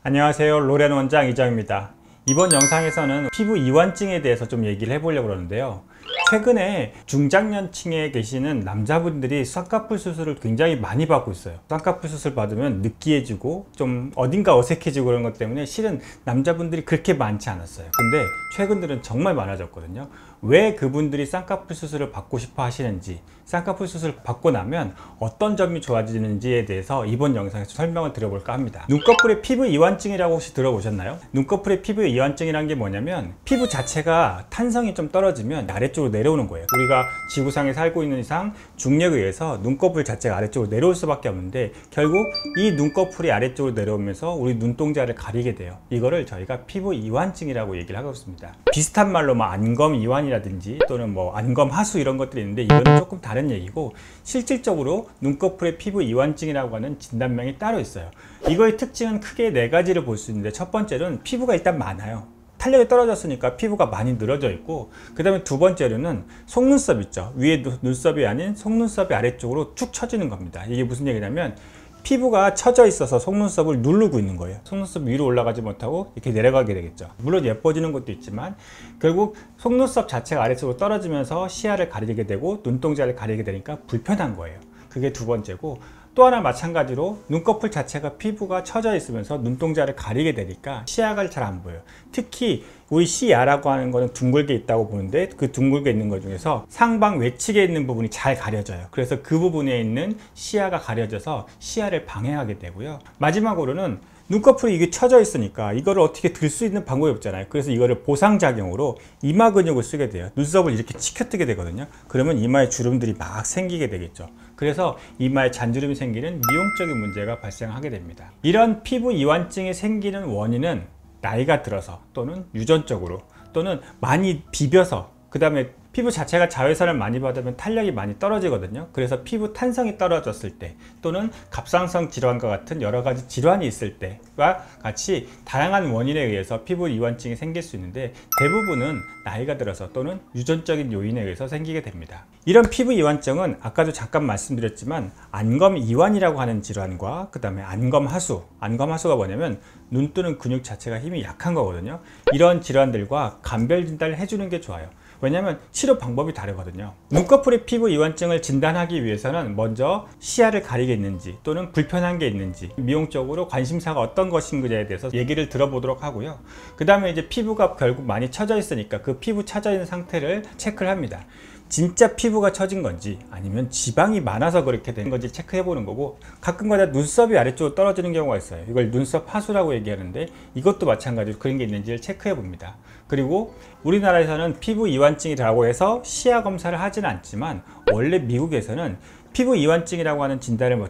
안녕하세요. 로렌 원장 이정입니다. 이번 영상에서는 피부 이완증에 대해서 좀 얘기를 해보려고 그러는데요. 최근에 중장년층에 계시는 남자분들이 쌍꺼풀 수술을 굉장히 많이 받고 있어요. 쌍꺼풀 수술 받으면 느끼해지고 좀 어딘가 어색해지고 그런 것 때문에 실은 남자분들이 그렇게 많지 않았어요. 근데 최근 들은 정말 많아졌거든요. 왜 그분들이 쌍꺼풀 수술을 받고 싶어 하시는지, 쌍꺼풀 수술을 받고 나면 어떤 점이 좋아지는지에 대해서 이번 영상에서 설명을 드려볼까 합니다. 눈꺼풀의 피부 이완증이라고 혹시 들어보셨나요? 눈꺼풀의 피부 이완증이란 게 뭐냐면 피부 자체가 탄성이 좀 떨어지면 아래쪽으로 내려오는 거예요. 우리가 지구상에 살고 있는 이상 중력에 의해서 눈꺼풀 자체가 아래쪽으로 내려올 수밖에 없는데 결국 이 눈꺼풀이 아래쪽으로 내려오면서 우리 눈동자를 가리게 돼요. 이거를 저희가 피부 이완증이라고 얘기를 하고 있습니다. 비슷한 말로 안검 이완이라든지 또는 안검 하수 이런 것들이 있는데 이거는 조금 다른 얘기고, 실질적으로 눈꺼풀의 피부 이완증이라고 하는 진단명이 따로 있어요. 이거의 특징은 크게 네 가지를 볼 수 있는데, 첫 번째는 피부가 일단 많아요. 탄력이 떨어졌으니까 피부가 많이 늘어져 있고, 그 다음에 두 번째로는 속눈썹 있죠. 위에 눈썹이 아닌 속눈썹이 아래쪽으로 쭉 처지는 겁니다. 이게 무슨 얘기냐면 피부가 처져 있어서 속눈썹을 누르고 있는 거예요. 속눈썹 위로 올라가지 못하고 이렇게 내려가게 되겠죠. 물론 예뻐지는 것도 있지만 결국 속눈썹 자체가 아래쪽으로 떨어지면서 시야를 가리게 되고 눈동자를 가리게 되니까 불편한 거예요. 그게 두 번째고, 또 하나 마찬가지로 눈꺼풀 자체가 피부가 처져 있으면서 눈동자를 가리게 되니까 시야가 잘 안 보여요. 특히 우리 시야라고 하는 거는 둥글게 있다고 보는데, 그 둥글게 있는 것 중에서 상방 외측에 있는 부분이 잘 가려져요. 그래서 그 부분에 있는 시야가 가려져서 시야를 방해하게 되고요. 마지막으로는 눈꺼풀이 이게 처져 있으니까 이거를 어떻게 들 수 있는 방법이 없잖아요. 그래서 이거를 보상작용으로 이마 근육을 쓰게 돼요. 눈썹을 이렇게 치켜뜨게 되거든요. 그러면 이마에 주름들이 막 생기게 되겠죠. 그래서 이마에 잔주름이 생기는 미용적인 문제가 발생하게 됩니다. 이런 피부 이완증이 생기는 원인은 나이가 들어서 또는 유전적으로 또는 많이 비벼서, 그 다음에 피부 자체가 자외선을 많이 받으면 탄력이 많이 떨어지거든요. 그래서 피부 탄성이 떨어졌을 때 또는 갑상선 질환과 같은 여러 가지 질환이 있을 때와 같이 다양한 원인에 의해서 피부 이완증이 생길 수 있는데, 대부분은 나이가 들어서 또는 유전적인 요인에 의해서 생기게 됩니다. 이런 피부 이완증은 아까도 잠깐 말씀드렸지만 안검 이완이라고 하는 질환과 그 다음에 안검 하수, 안검 하수가 뭐냐면 눈 뜨는 근육 자체가 힘이 약한 거거든요. 이런 질환들과 감별 진단을 해주는 게 좋아요. 왜냐하면 치료 방법이 다르거든요. 눈꺼풀의 피부 이완증을 진단하기 위해서는 먼저 시야를 가리게 있는지 또는 불편한 게 있는지, 미용적으로 관심사가 어떤 것인지에 대해서 얘기를 들어보도록 하고요. 그 다음에 이제 피부가 결국 많이 처져 있으니까 그 피부 처져 있는 상태를 체크를 합니다. 진짜 피부가 처진 건지 아니면 지방이 많아서 그렇게 된 건지 체크해 보는 거고, 가끔가다 눈썹이 아래쪽으로 떨어지는 경우가 있어요. 이걸 눈썹 하수라고 얘기하는데 이것도 마찬가지로 그런 게 있는지를 체크해 봅니다. 그리고 우리나라에서는 피부 이완증이라고 해서 시야 검사를 하지는 않지만, 원래 미국에서는 피부 이완증이라고 하는 진단을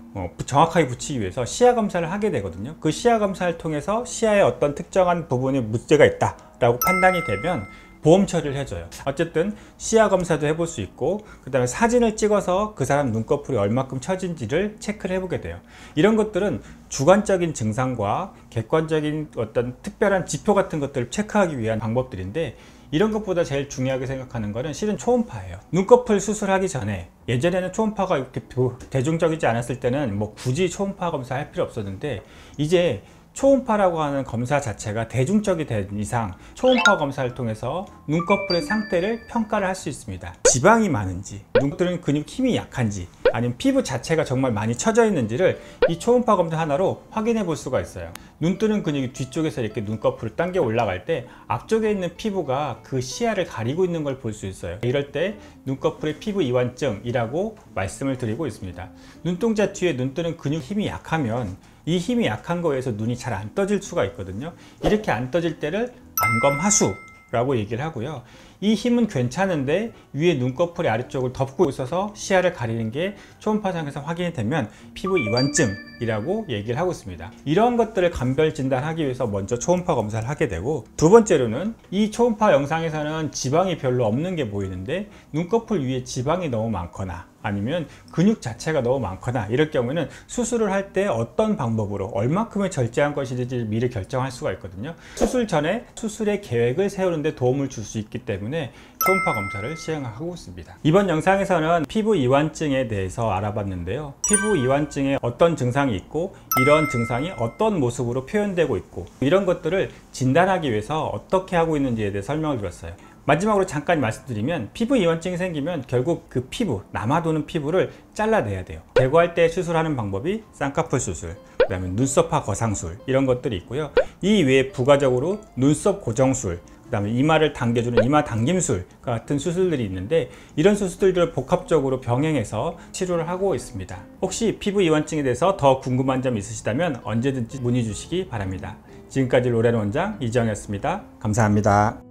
정확하게 붙이기 위해서 시야 검사를 하게 되거든요. 그 시야 검사를 통해서 시야에 어떤 특정한 부분에 문제가 있다 라고 판단이 되면 보험 처리를 해줘요. 어쨌든 시야 검사도 해볼 수 있고, 그 다음에 사진을 찍어서 그 사람 눈꺼풀이 얼마큼 처진지를 체크를 해보게 돼요. 이런 것들은 주관적인 증상과 객관적인 어떤 특별한 지표 같은 것들을 체크하기 위한 방법들인데, 이런 것보다 제일 중요하게 생각하는 거는 실은 초음파예요. 눈꺼풀 수술하기 전에, 예전에는 초음파가 이렇게 대중적이지 않았을 때는 굳이 초음파 검사할 필요 없었는데, 이제 초음파라고 하는 검사 자체가 대중적이 된 이상 초음파 검사를 통해서 눈꺼풀의 상태를 평가를 할 수 있습니다. 지방이 많은지, 눈 뜨는 근육 힘이 약한지, 아니면 피부 자체가 정말 많이 처져 있는지를 이 초음파 검사 하나로 확인해 볼 수가 있어요. 눈 뜨는 근육이 뒤쪽에서 이렇게 눈꺼풀을 당겨 올라갈 때 앞쪽에 있는 피부가 그 시야를 가리고 있는 걸 볼 수 있어요. 이럴 때 눈꺼풀의 피부 이완증이라고 말씀을 드리고 있습니다. 눈동자 뒤에 눈 뜨는 근육 힘이 약하면 이 힘이 약한 거에서 눈이 잘 안 떠질 수가 있거든요. 이렇게 안 떠질 때를 안검 하수라고 얘기를 하고요. 이 힘은 괜찮은데 위에 눈꺼풀이 아래쪽을 덮고 있어서 시야를 가리는 게 초음파상에서 확인이 되면 피부 이완증이라고 얘기를 하고 있습니다. 이런 것들을 감별 진단하기 위해서 먼저 초음파 검사를 하게 되고, 두 번째로는 이 초음파 영상에서는 지방이 별로 없는 게 보이는데 눈꺼풀 위에 지방이 너무 많거나 아니면 근육 자체가 너무 많거나 이럴 경우에는 수술을 할 때 어떤 방법으로 얼마큼의 절제한 것인지 미리 결정할 수가 있거든요. 수술 전에 수술의 계획을 세우는 데 도움을 줄 수 있기 때문에 초음파 검사를 시행하고 있습니다. 이번 영상에서는 피부 이완증에 대해서 알아봤는데요. 피부 이완증에 어떤 증상이 있고 이런 증상이 어떤 모습으로 표현되고 있고 이런 것들을 진단하기 위해서 어떻게 하고 있는지에 대해 설명을 드렸어요. 마지막으로 잠깐 말씀드리면 피부 이완증이 생기면 결국 그 피부, 남아도는 피부를 잘라내야 돼요. 제거할 때 수술하는 방법이 쌍꺼풀 수술, 그 다음에 눈썹화 거상술 이런 것들이 있고요. 이 외에 부가적으로 눈썹 고정술, 그 다음에 이마를 당겨주는 이마 당김술 같은 수술들이 있는데 이런 수술들을 복합적으로 병행해서 치료를 하고 있습니다. 혹시 피부 이완증에 대해서 더 궁금한 점 있으시다면 언제든지 문의 주시기 바랍니다. 지금까지 로렌 원장 이지영이었습니다. 감사합니다.